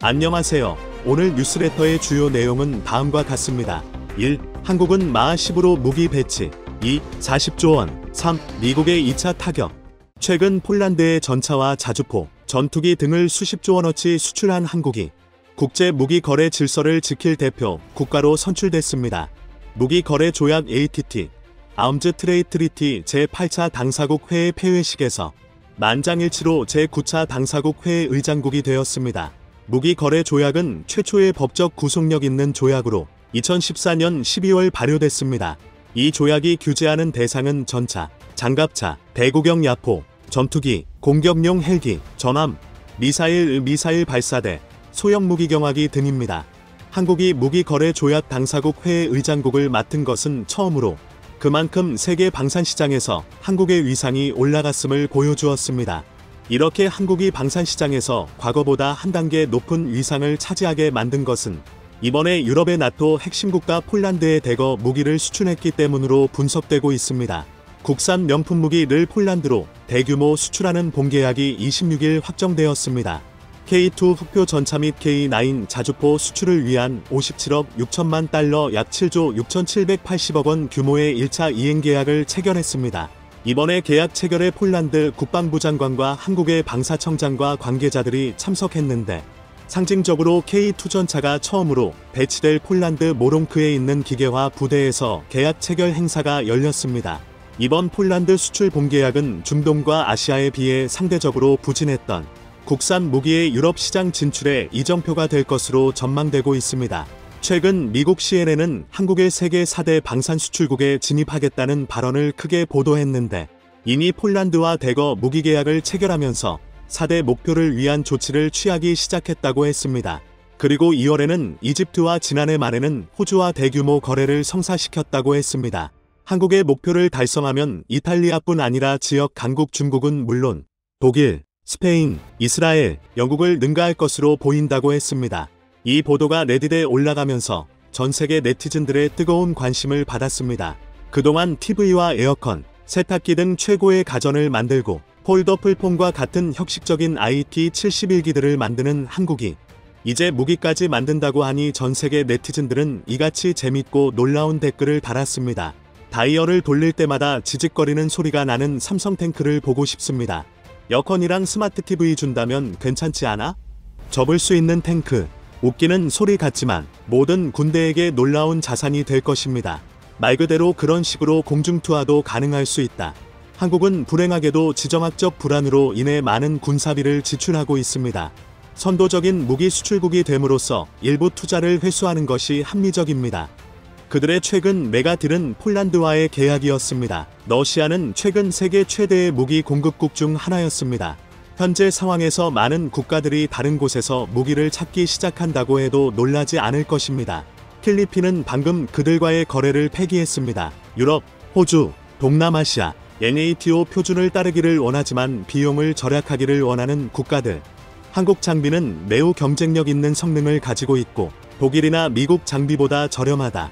안녕하세요. 오늘 뉴스레터의 주요 내용은 다음과 같습니다. 1. 한국은 마10으로 무기 배치. 2. 40조 원. 3. 미국의 2차 타격. 최근 폴란드의 전차와 자주포, 전투기 등을 수십조 원어치 수출한 한국이 국제 무기 거래 질서를 지킬 대표 국가로 선출됐습니다. 무기 거래 조약 ATT, 아움즈 트레이드 트리티 제8차 당사국 회의 폐회식에서 만장일치로 제9차 당사국 회의 의장국이 되었습니다. 무기 거래 조약은 최초의 법적 구속력 있는 조약으로 2014년 12월 발효됐습니다. 이 조약이 규제하는 대상은 전차, 장갑차, 대구경 야포, 전투기, 공격용 헬기, 전함, 미사일 발사대, 소형 무기 경화기 등입니다. 한국이 무기 거래 조약 당사국 회의 의장국을 맡은 것은 처음으로 그만큼 세계 방산 시장에서 한국의 위상이 올라갔음을 보여주었습니다. 이렇게 한국이 방산 시장에서 과거보다 한 단계 높은 위상을 차지하게 만든 것은 이번에 유럽의 나토 핵심 국가 폴란드에 대거 무기를 수출했기 때문으로 분석되고 있습니다. 국산 명품 무기를 폴란드로 대규모 수출하는 본계약이 26일 확정되었습니다. K2 흑표 전차 및 K9 자주포 수출을 위한 57억 6천만 달러 약 7조 6,780억 원 규모의 1차 이행 계약을 체결했습니다. 이번에 계약 체결에 폴란드 국방부 장관과 한국의 방사청장과 관계자들이 참석했는데 상징적으로 K2 전차가 처음으로 배치될 폴란드 모롱크에 있는 기계화 부대에서 계약 체결 행사가 열렸습니다. 이번 폴란드 수출 본계약은 중동과 아시아에 비해 상대적으로 부진했던 국산 무기의 유럽 시장 진출에 이정표가 될 것으로 전망되고 있습니다. 최근 미국 CNN은 한국의 세계 4대 방산 수출국에 진입하겠다는 발언을 크게 보도했는데 이미 폴란드와 대거 무기 계약을 체결하면서 4대 목표를 위한 조치를 취하기 시작했다고 했습니다. 그리고 2월에는 이집트와 지난해 말에는 호주와 대규모 거래를 성사시켰다고 했습니다. 한국의 목표를 달성하면 이탈리아뿐 아니라 지역 강국 중국은 물론 독일, 스페인, 이스라엘, 영국을 능가할 것으로 보인다고 했습니다. 이 보도가 레딧에 올라가면서 전 세계 네티즌들의 뜨거운 관심을 받았습니다. 그동안 TV와 에어컨, 세탁기 등 최고의 가전을 만들고 폴더블 폰과 같은 혁신적인 IT 71기들을 만드는 한국이 이제 무기까지 만든다고 하니 전 세계 네티즌들은 이같이 재밌고 놀라운 댓글을 달았습니다. 다이얼을 돌릴 때마다 지직거리는 소리가 나는 삼성 탱크를 보고 싶습니다. 에어컨이랑 스마트 TV 준다면 괜찮지 않아? 접을 수 있는 탱크. 웃기는 소리 같지만 모든 군대에게 놀라운 자산이 될 것입니다. 말 그대로 그런 식으로 공중투하도 가능할 수 있다. 한국은 불행하게도 지정학적 불안으로 인해 많은 군사비를 지출하고 있습니다. 선도적인 무기 수출국이 됨으로써 일부 투자를 회수하는 것이 합리적입니다. 그들의 최근 메가딜은 폴란드와의 계약이었습니다. 러시아는 최근 세계 최대의 무기 공급국 중 하나였습니다. 현재 상황에서 많은 국가들이 다른 곳에서 무기를 찾기 시작한다고 해도 놀라지 않을 것입니다. 필리핀은 방금 그들과의 거래를 폐기했습니다. 유럽, 호주, 동남아시아, NATO 표준을 따르기를 원하지만 비용을 절약하기를 원하는 국가들. 한국 장비는 매우 경쟁력 있는 성능을 가지고 있고 독일이나 미국 장비보다 저렴하다.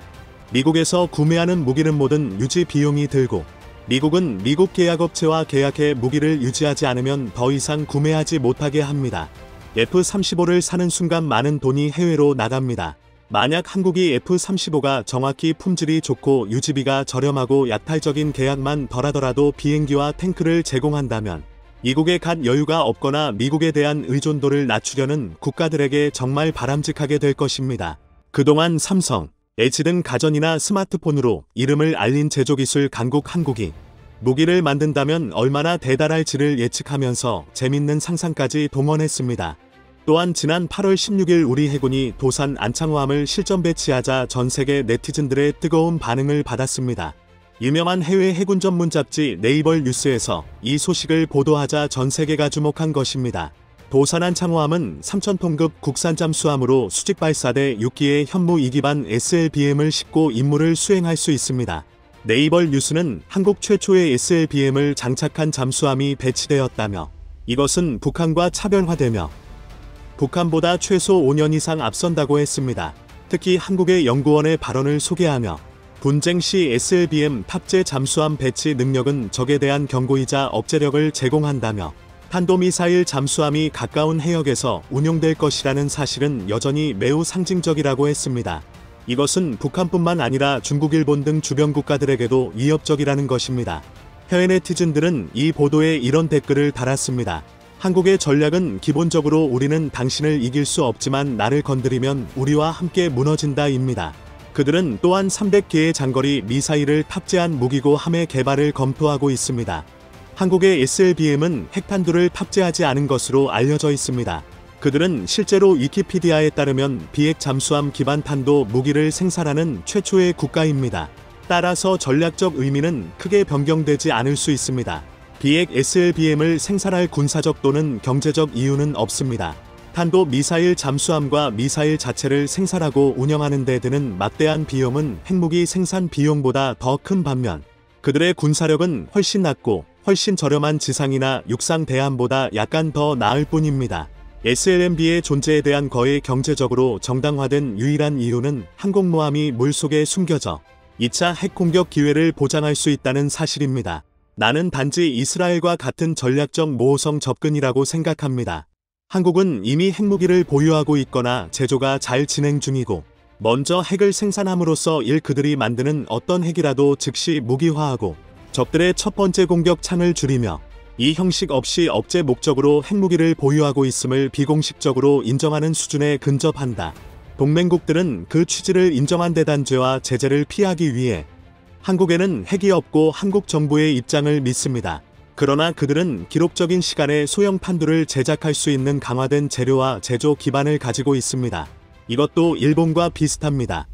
미국에서 구매하는 무기는 모든 유지 비용이 들고 미국은 미국 계약업체와 계약해 무기를 유지하지 않으면 더 이상 구매하지 못하게 합니다. F-35를 사는 순간 많은 돈이 해외로 나갑니다. 만약 한국이 F-35가 정확히 품질이 좋고 유지비가 저렴하고 약탈적인 계약만 덜하더라도 비행기와 탱크를 제공한다면 이국에 갈 여유가 없거나 미국에 대한 의존도를 낮추려는 국가들에게 정말 바람직하게 될 것입니다. 그동안 삼성, LG 등 가전이나 스마트폰으로 이름을 알린 제조기술 강국 한국이 무기를 만든다면 얼마나 대단할지를 예측하면서 재밌는 상상까지 동원했습니다. 또한 지난 8월 16일 우리 해군이 도산 안창호함을 실전 배치하자 전 세계 네티즌들의 뜨거운 반응을 받았습니다. 유명한 해외 해군 전문 잡지 네이버 뉴스에서 이 소식을 보도하자 전 세계가 주목한 것입니다. 도산 안창호함은 3,000톤급 국산 잠수함으로 수직 발사대 6기의 현무 2기반 SLBM을 싣고 임무를 수행할 수 있습니다. 네이버 뉴스는 한국 최초의 SLBM을 장착한 잠수함이 배치되었다며 이것은 북한과 차별화되며 북한보다 최소 5년 이상 앞선다고 했습니다. 특히 한국의 연구원의 발언을 소개하며 분쟁 시 SLBM 탑재 잠수함 배치 능력은 적에 대한 경고이자 억제력을 제공한다며 탄도미사일 잠수함이 가까운 해역에서 운용될 것이라는 사실은 여전히 매우 상징적이라고 했습니다. 이것은 북한뿐만 아니라 중국, 일본 등 주변 국가들에게도 위협적이라는 것입니다. 해외 네티즌들은 이 보도에 이런 댓글을 달았습니다. 한국의 전략은 기본적으로 우리는 당신을 이길 수 없지만 나를 건드리면 우리와 함께 무너진다입니다. 그들은 또한 300개의 장거리 미사일을 탑재한 무기고 함의 개발을 검토하고 있습니다. 한국의 SLBM은 핵탄두를 탑재하지 않은 것으로 알려져 있습니다. 그들은 실제로 위키피디아에 따르면 비핵 잠수함 기반 탄도 무기를 생산하는 최초의 국가입니다. 따라서 전략적 의미는 크게 변경되지 않을 수 있습니다. 비핵 SLBM을 생산할 군사적 또는 경제적 이유는 없습니다. 탄도 미사일 잠수함과 미사일 자체를 생산하고 운영하는 데 드는 막대한 비용은 핵무기 생산 비용보다 더 큰 반면 그들의 군사력은 훨씬 낮고 훨씬 저렴한 지상이나 육상 대함보다 약간 더 나을 뿐입니다. SLMB의 존재에 대한 거의 경제적으로 정당화된 유일한 이유는 항공모함이 물속에 숨겨져 2차 핵 공격 기회를 보장할 수 있다는 사실입니다. 나는 단지 이스라엘과 같은 전략적 모호성 접근이라고 생각합니다. 한국은 이미 핵무기를 보유하고 있거나 제조가 잘 진행 중이고 먼저 핵을 생산함으로써 그들이 만드는 어떤 핵이라도 즉시 무기화하고 적들의 첫 번째 공격 창을 줄이며 이 형식 없이 억제 목적으로 핵무기를 보유하고 있음을 비공식적으로 인정하는 수준에 근접한다. 동맹국들은 그 취지를 인정한 대단죄와 제재를 피하기 위해 한국에는 핵이 없고 한국 정부의 입장을 믿습니다. 그러나 그들은 기록적인 시간에 소형 탄두를 제작할 수 있는 강화된 재료와 제조 기반을 가지고 있습니다. 이것도 일본과 비슷합니다.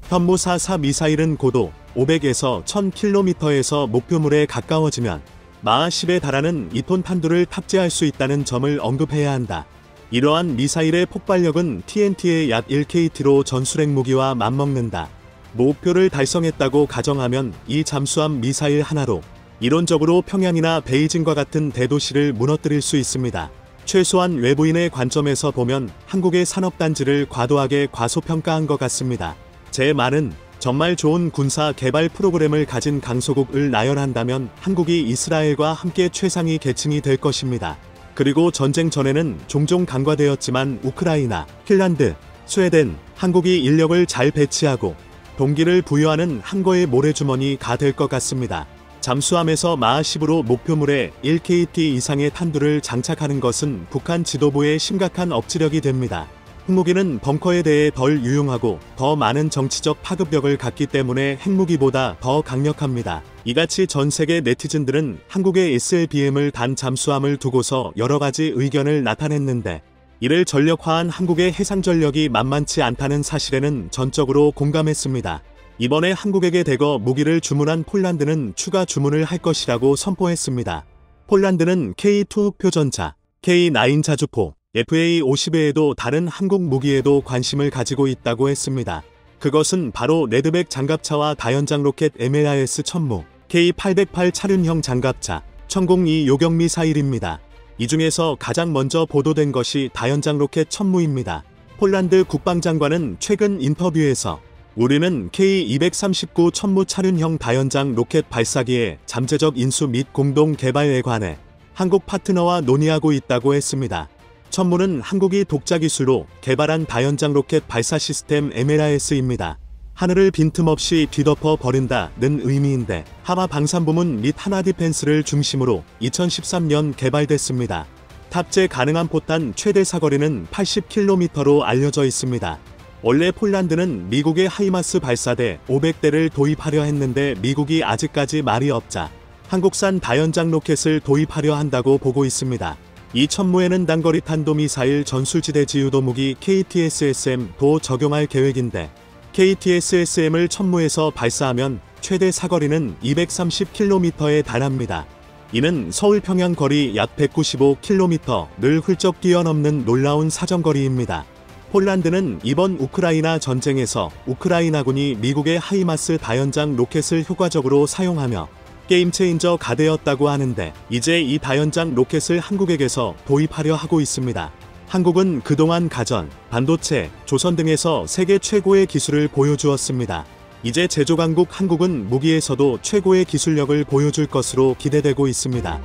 현무44 미사일은 고도 500에서 1000km에서 목표물에 가까워지면 마하 10에 달하는 2톤 탄두를 탑재할 수 있다는 점을 언급해야 한다. 이러한 미사일의 폭발력은 TNT의 약 1KT로 전술핵 무기와 맞먹는다. 목표를 달성했다고 가정하면 이 잠수함 미사일 하나로 이론적으로 평양이나 베이징과 같은 대도시를 무너뜨릴 수 있습니다. 최소한 외부인의 관점에서 보면 한국의 산업단지를 과도하게 과소평가한 것 같습니다. 제 말은 정말 좋은 군사 개발 프로그램을 가진 강소국을 나열한다면 한국이 이스라엘과 함께 최상위 계층이 될 것입니다. 그리고 전쟁 전에는 종종 간과되었지만 우크라이나, 핀란드, 스웨덴, 한국이 인력을 잘 배치하고 동기를 부여하는 한거의 모래주머니가 될 것 같습니다. 잠수함에서 마하 10으로 목표물에 1KT 이상의 탄두를 장착하는 것은 북한 지도부의 심각한 억지력이 됩니다. 핵무기는 벙커에 대해 덜 유용하고 더 많은 정치적 파급력을 갖기 때문에 핵무기보다 더 강력합니다. 이같이 전 세계 네티즌들은 한국의 SLBM을 단 잠수함을 두고서 여러가지 의견을 나타냈는데 이를 전력화한 한국의 해상전력이 만만치 않다는 사실에는 전적으로 공감했습니다. 이번에 한국에게 대거 무기를 주문한 폴란드는 추가 주문을 할 것이라고 선포했습니다. 폴란드는 K2 표전차, K9 자주포, FA-50 외에도 다른 한국 무기에도 관심을 가지고 있다고 했습니다. 그것은 바로 레드백 장갑차와 다연장 로켓 MLRS 천무, K808 차륜형 장갑차, 1002 요격 미사일입니다. 이 중에서 가장 먼저 보도된 것이 다연장 로켓 천무입니다. 폴란드 국방장관은 최근 인터뷰에서 우리는 K239 천무 차륜형 다연장 로켓 발사기의 잠재적 인수 및 공동 개발에 관해 한국 파트너와 논의하고 있다고 했습니다. 천무는 한국이 독자 기술로 개발한 다연장 로켓 발사 시스템 MLRS입니다. 하늘을 빈틈없이 뒤덮어 버린다는 의미인데 하마 방산부문 및 하나 디펜스를 중심으로 2013년 개발됐습니다. 탑재 가능한 포탄 최대 사거리는 80km로 알려져 있습니다. 원래 폴란드는 미국의 하이마스 발사대 500대를 도입하려 했는데 미국이 아직까지 말이 없자 한국산 다연장 로켓을 도입하려 한다고 보고 있습니다. 이 천무에는 단거리 탄도미사일 전술지대 지유도 무기 KTSSM도 적용할 계획인데 KTSSM을 천무에서 발사하면 최대 사거리는 230km에 달합니다. 이는 서울 평양 거리 약 195km를 훌쩍 뛰어넘는 놀라운 사정거리입니다. 폴란드는 이번 우크라이나 전쟁에서 우크라이나군이 미국의 하이마스 다연장 로켓을 효과적으로 사용하며 게임체인저가 되었다고 하는데 이제 이 다연장 로켓을 한국에게서 도입하려 하고 있습니다. 한국은 그동안 가전, 반도체, 조선 등에서 세계 최고의 기술을 보여주었습니다. 이제 제조강국 한국은 무기에서도 최고의 기술력을 보여줄 것으로 기대되고 있습니다.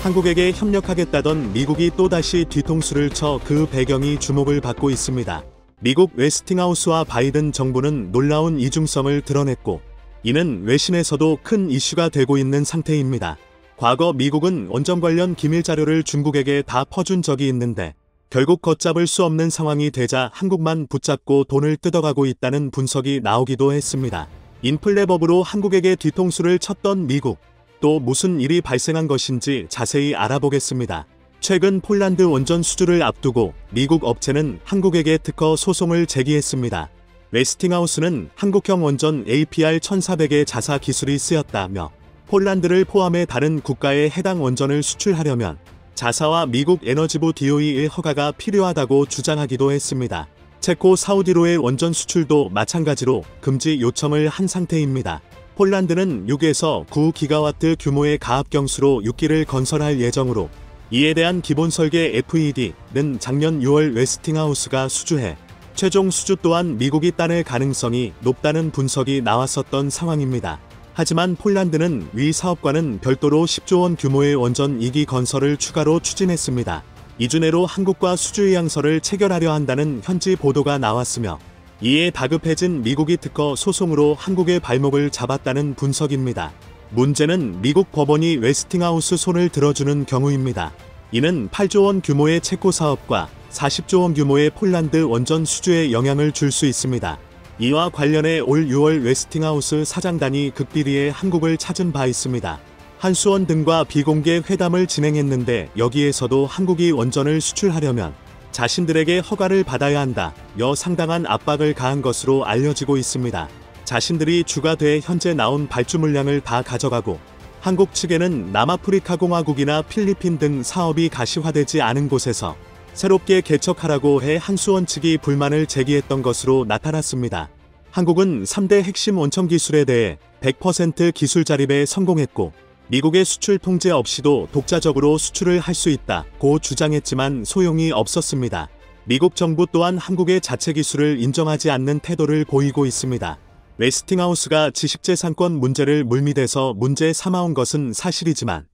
한국에게 협력하겠다던 미국이 또다시 뒤통수를 쳐 그 배경이 주목을 받고 있습니다. 미국 웨스팅하우스와 바이든 정부는 놀라운 이중성을 드러냈고 이는 외신에서도 큰 이슈가 되고 있는 상태입니다. 과거 미국은 원전 관련 기밀 자료를 중국에게 다 퍼준 적이 있는데 결국 걷잡을 수 없는 상황이 되자 한국만 붙잡고 돈을 뜯어가고 있다는 분석이 나오기도 했습니다. 인플레법으로 한국에게 뒤통수를 쳤던 미국, 또 무슨 일이 발생한 것인지 자세히 알아보겠습니다. 최근 폴란드 원전 수주를 앞두고 미국 업체는 한국에게 특허 소송을 제기했습니다. 웨스팅하우스는 한국형 원전 APR-1400의 자사 기술이 쓰였다며 폴란드를 포함해 다른 국가에 해당 원전을 수출하려면 자사와 미국 에너지부 DOE의 허가가 필요하다고 주장하기도 했습니다. 체코 사우디로의 원전 수출도 마찬가지로 금지 요청을 한 상태입니다. 폴란드는 6에서 9기가와트 규모의 가압경수로 6기를 건설할 예정으로 이에 대한 기본 설계 FED는 작년 6월 웨스팅하우스가 수주해 최종 수주 또한 미국이 따낼 가능성이 높다는 분석이 나왔었던 상황입니다. 하지만 폴란드는 위 사업과는 별도로 10조 원 규모의 원전 2기 건설을 추가로 추진했습니다. 이주 내로 한국과 수주 의향서를 체결하려 한다는 현지 보도가 나왔으며 이에 다급해진 미국이 특허 소송으로 한국의 발목을 잡았다는 분석입니다. 문제는 미국 법원이 웨스팅하우스 손을 들어주는 경우입니다. 이는 8조 원 규모의 체코 사업과 40조 원 규모의 폴란드 원전 수주에 영향을 줄 수 있습니다. 이와 관련해 올 6월 웨스팅하우스 사장단이 극비리에 한국을 찾은 바 있습니다. 한수원 등과 비공개 회담을 진행했는데 여기에서도 한국이 원전을 수출하려면 자신들에게 허가를 받아야 한다며 상당한 압박을 가한 것으로 알려지고 있습니다. 자신들이 주가 돼 현재 나온 발주 물량을 다 가져가고 한국 측에는 남아프리카 공화국이나 필리핀 등 사업이 가시화되지 않은 곳에서 새롭게 개척하라고 해 한수원 측이 불만을 제기했던 것으로 나타났습니다. 한국은 3대 핵심 원천 기술에 대해 100% 기술 자립에 성공했고 미국의 수출 통제 없이도 독자적으로 수출을 할 수 있다고 주장했지만 소용이 없었습니다. 미국 정부 또한 한국의 자체 기술을 인정하지 않는 태도를 보이고 있습니다. 웨스팅하우스가 지식재산권 문제를 물밑에서 문제 삼아온 것은 사실이지만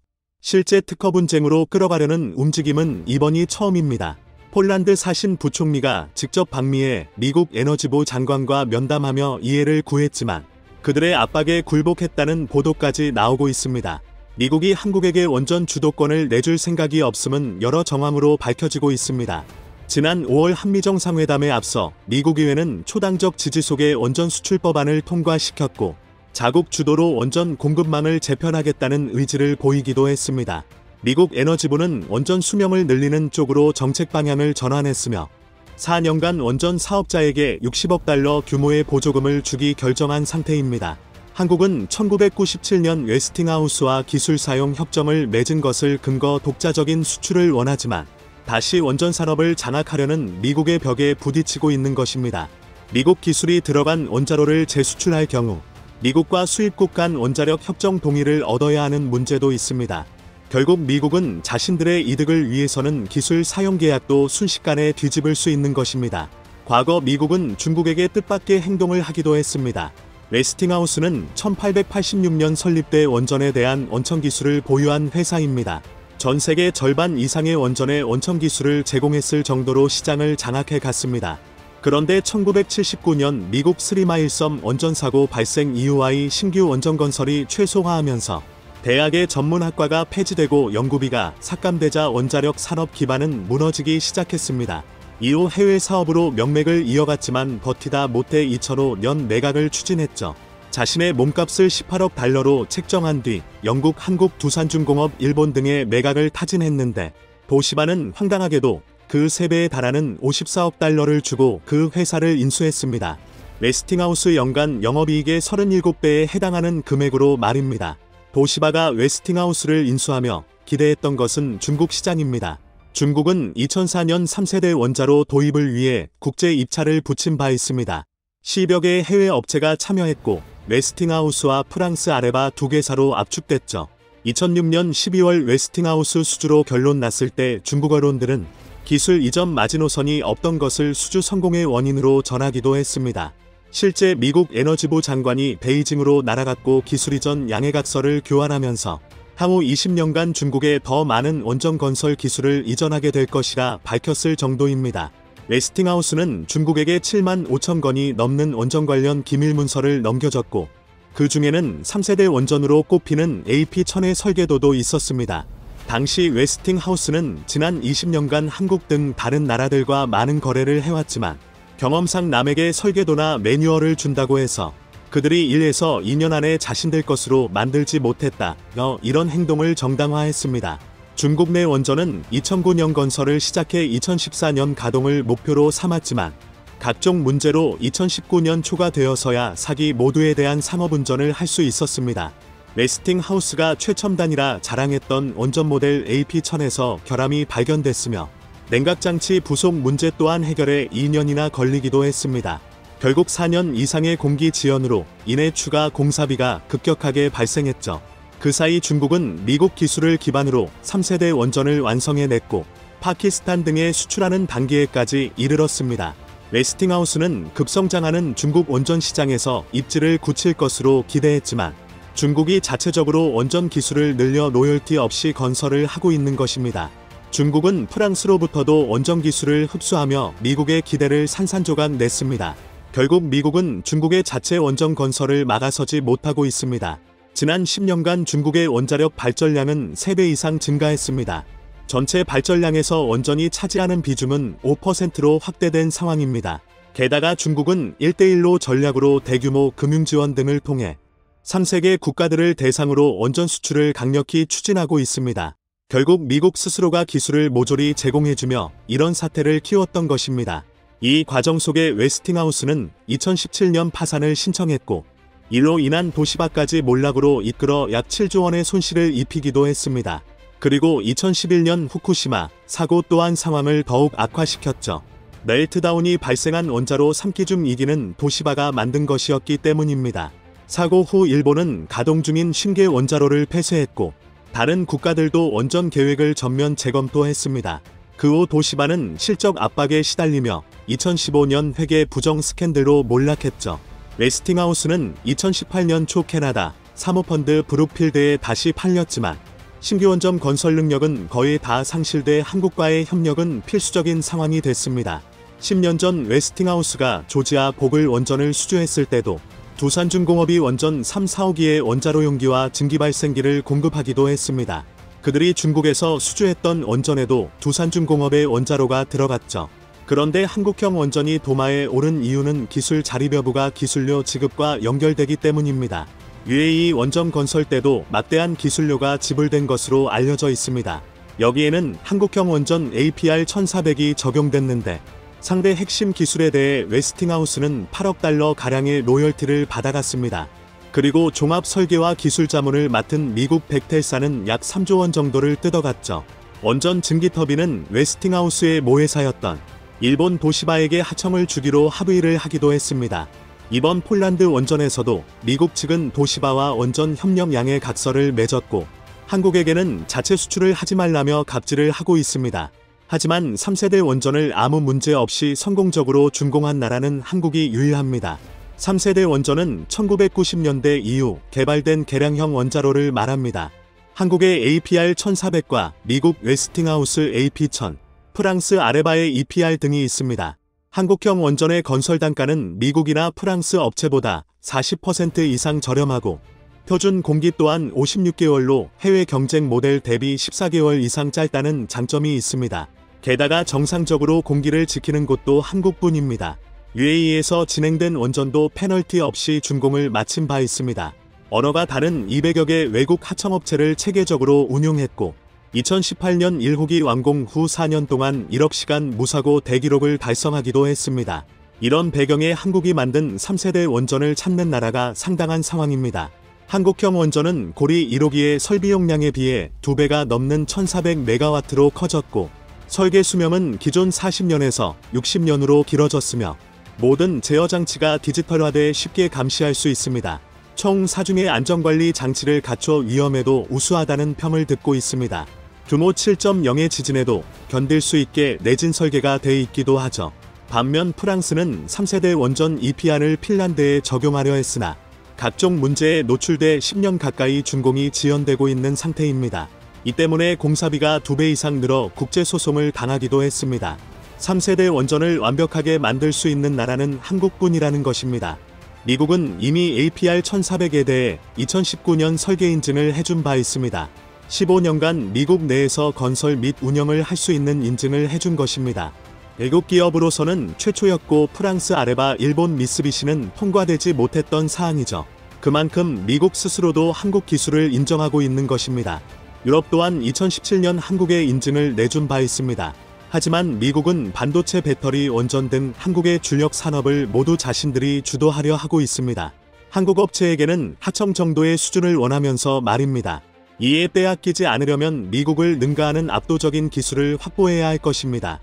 실제 특허 분쟁으로 끌어가려는 움직임은 이번이 처음입니다. 폴란드 사신 부총리가 직접 방미해 미국 에너지부 장관과 면담하며 이해를 구했지만 그들의 압박에 굴복했다는 보도까지 나오고 있습니다. 미국이 한국에게 원전 주도권을 내줄 생각이 없음은 여러 정황으로 밝혀지고 있습니다. 지난 5월 한미정상회담에 앞서 미국 의회는 초당적 지지 속에 원전 수출 법안을 통과시켰고 자국 주도로 원전 공급망을 재편하겠다는 의지를 보이기도 했습니다. 미국 에너지부는 원전 수명을 늘리는 쪽으로 정책 방향을 전환했으며 4년간 원전 사업자에게 60억 달러 규모의 보조금을 주기 결정한 상태입니다. 한국은 1997년 웨스팅하우스와 기술 사용 협정을 맺은 것을 근거 독자적인 수출을 원하지만 다시 원전 산업을 장악하려는 미국의 벽에 부딪히고 있는 것입니다. 미국 기술이 들어간 원자로를 재수출할 경우 미국과 수입국 간 원자력 협정 동의를 얻어야 하는 문제도 있습니다. 결국 미국은 자신들의 이득을 위해서는 기술 사용 계약도 순식간에 뒤집을 수 있는 것입니다. 과거 미국은 중국에게 뜻밖의 행동을 하기도 했습니다. 웨스팅하우스는 1886년 설립돼 원전에 대한 원천 기술을 보유한 회사입니다. 전 세계 절반 이상의 원전의 원천 기술을 제공했을 정도로 시장을 장악해 갔습니다. 그런데 1979년 미국 스리마일섬 원전 사고 발생 이후와의 신규 원전 건설이 최소화하면서 대학의 전문학과가 폐지되고 연구비가 삭감되자 원자력 산업 기반은 무너지기 시작했습니다. 이후 해외 사업으로 명맥을 이어갔지만 버티다 못해 2005년 매각을 추진했죠. 자신의 몸값을 18억 달러로 책정한 뒤 영국 한국두산중공업 일본 등의 매각을 타진했는데 도시바는 황당하게도 그 3배에 달하는 54억 달러를 주고 그 회사를 인수했습니다. 웨스팅하우스 연간 영업이익의 37배에 해당하는 금액으로 말입니다. 도시바가 웨스팅하우스를 인수하며 기대했던 것은 중국 시장입니다. 중국은 2004년 3세대 원자로 도입을 위해 국제 입찰을 붙인 바 있습니다. 10여 개의 해외 업체가 참여했고 웨스팅하우스와 프랑스 아레바 2개사로 압축됐죠. 2006년 12월 웨스팅하우스 수주로 결론 났을 때 중국 언론들은 기술 이전 마지노선이 없던 것을 수주 성공의 원인으로 전하기도 했습니다. 실제 미국 에너지부 장관이 베이징으로 날아갔고 기술 이전 양해각서를 교환하면서 향후 20년간 중국에 더 많은 원전 건설 기술을 이전하게 될 것이라 밝혔을 정도입니다. 웨스팅하우스는 중국에게 7만 5천 건이 넘는 원전 관련 기밀 문서를 넘겨줬고, 그 중에는 3세대 원전으로 꼽히는 AP1000의 설계도도 있었습니다. 당시 웨스팅하우스는 지난 20년간 한국 등 다른 나라들과 많은 거래를 해왔지만 경험상 남에게 설계도나 매뉴얼을 준다고 해서 그들이 1에서 2년 안에 자신들 것으로 만들지 못했다. 이런 행동을 정당화했습니다. 중국 내 원전은 2009년 건설을 시작해 2014년 가동을 목표로 삼았지만 각종 문제로 2019년 초가 되어서야 사기 모두에 대한 상업운전을 할 수 있었습니다. 웨스팅하우스가 최첨단이라 자랑했던 원전 모델 AP1000에서 결함이 발견됐으며 냉각장치 부속 문제 또한 해결에 2년이나 걸리기도 했습니다. 결국 4년 이상의 공기 지연으로 인해 추가 공사비가 급격하게 발생했죠. 그 사이 중국은 미국 기술을 기반으로 3세대 원전을 완성해냈고 파키스탄 등에 수출하는 단계에까지 이르렀습니다. 웨스팅하우스는 급성장하는 중국 원전 시장에서 입지를 굳힐 것으로 기대했지만 중국이 자체적으로 원전 기술을 늘려 로열티 없이 건설을 하고 있는 것입니다. 중국은 프랑스로부터도 원전 기술을 흡수하며 미국의 기대를 산산조각 냈습니다. 결국 미국은 중국의 자체 원전 건설을 막아서지 못하고 있습니다. 지난 10년간 중국의 원자력 발전량은 3배 이상 증가했습니다. 전체 발전량에서 원전이 차지하는 비중은 5%로 확대된 상황입니다. 게다가 중국은 1대1로 전략으로 대규모 금융지원 등을 통해 3세계 국가들을 대상으로 원전 수출을 강력히 추진하고 있습니다. 결국 미국 스스로가 기술을 모조리 제공해주며 이런 사태를 키웠던 것입니다. 이 과정 속에 웨스팅하우스는 2017년 파산을 신청했고 이로 인한 도시바까지 몰락으로 이끌어 약 7조 원의 손실을 입히기도 했습니다. 그리고 2011년 후쿠시마 사고 또한 상황을 더욱 악화시켰죠. 멜트다운이 발생한 원자로 3기 중 2기는 도시바가 만든 것이었기 때문입니다. 사고 후 일본은 가동 중인 50개 원자로를 폐쇄했고 다른 국가들도 원전 계획을 전면 재검토했습니다. 그 후 도시바는 실적 압박에 시달리며 2015년 회계 부정 스캔들로 몰락했죠. 웨스팅하우스는 2018년 초 캐나다 사모펀드 브룩필드에 다시 팔렸지만 신규 원전 건설 능력은 거의 다 상실돼 한국과의 협력은 필수적인 상황이 됐습니다. 10년 전 웨스팅하우스가 조지아 보글 원전을 수주했을 때도 두산중공업이 원전 3, 4호기의 원자로 용기와 증기발생기를 공급하기도 했습니다. 그들이 중국에서 수주했던 원전에도 두산중공업의 원자로가 들어갔죠. 그런데 한국형 원전이 도마에 오른 이유는 기술 자립 여부가 기술료 지급과 연결되기 때문입니다. UAE 원전 건설 때도 막대한 기술료가 지불된 것으로 알려져 있습니다. 여기에는 한국형 원전 APR1400이 적용됐는데 상대 핵심 기술에 대해 웨스팅하우스는 8억 달러 가량의 로열티를 받아갔습니다. 그리고 종합 설계와 기술 자문을 맡은 미국 벡텔사는 약 3조 원 정도를 뜯어갔죠. 원전 증기 터빈은 웨스팅하우스의 모회사였던 일본 도시바에게 하청을 주기로 합의를 하기도 했습니다. 이번 폴란드 원전에서도 미국 측은 도시바와 원전 협력양해 각서를 맺었고 한국에게는 자체 수출을 하지 말라며 갑질을 하고 있습니다. 하지만 3세대 원전을 아무 문제 없이 성공적으로 준공한 나라는 한국이 유일합니다. 3세대 원전은 1990년대 이후 개발된 개량형 원자로를 말합니다. 한국의 APR1400과 미국 웨스팅하우스 AP1000, 프랑스 아레바의 EPR 등이 있습니다. 한국형 원전의 건설 단가는 미국이나 프랑스 업체보다 40% 이상 저렴하고 표준 공기 또한 56개월로 해외 경쟁 모델 대비 14개월 이상 짧다는 장점이 있습니다. 게다가 정상적으로 공기를 지키는 곳도 한국뿐입니다. UAE에서 진행된 원전도 페널티 없이 준공을 마친 바 있습니다. 언어가 다른 200여 개 외국 하청업체를 체계적으로 운용했고 2018년 1호기 완공 후 4년 동안 1억 시간 무사고 대기록을 달성하기도 했습니다. 이런 배경에 한국이 만든 3세대 원전을 찾는 나라가 상당한 상황입니다. 한국형 원전은 고리 1호기의 설비 용량에 비해 2배가 넘는 1400메가와트로 커졌고 설계 수명은 기존 40년에서 60년으로 길어졌으며 모든 제어 장치가 디지털화돼 쉽게 감시할 수 있습니다. 총 4중의 안전관리 장치를 갖춰 위험에도 우수하다는 평을 듣고 있습니다. 규모 7.0의 지진에도 견딜 수 있게 내진 설계가 돼 있기도 하죠. 반면 프랑스는 3세대 원전 EPR을 핀란드에 적용하려 했으나 각종 문제에 노출돼 10년 가까이 준공이 지연되고 있는 상태입니다. 이 때문에 공사비가 2배 이상 늘어 국제소송을 당하기도 했습니다. 3세대 원전을 완벽하게 만들 수 있는 나라는 한국뿐이라는 것입니다. 미국은 이미 APR 1400에 대해 2019년 설계 인증을 해준 바 있습니다. 15년간 미국 내에서 건설 및 운영을 할 수 있는 인증을 해준 것입니다. 외국 기업으로서는 최초였고 프랑스 아레바, 일본 미쓰비시는 통과되지 못했던 사항이죠. 그만큼 미국 스스로도 한국 기술을 인정하고 있는 것입니다. 유럽 또한 2017년 한국에 인증을 내준 바 있습니다. 하지만 미국은 반도체, 배터리, 원전 등 한국의 주력 산업을 모두 자신들이 주도하려 하고 있습니다. 한국 업체에게는 하청 정도의 수준을 원하면서 말입니다. 이에 빼앗기지 않으려면 미국을 능가하는 압도적인 기술을 확보해야 할 것입니다.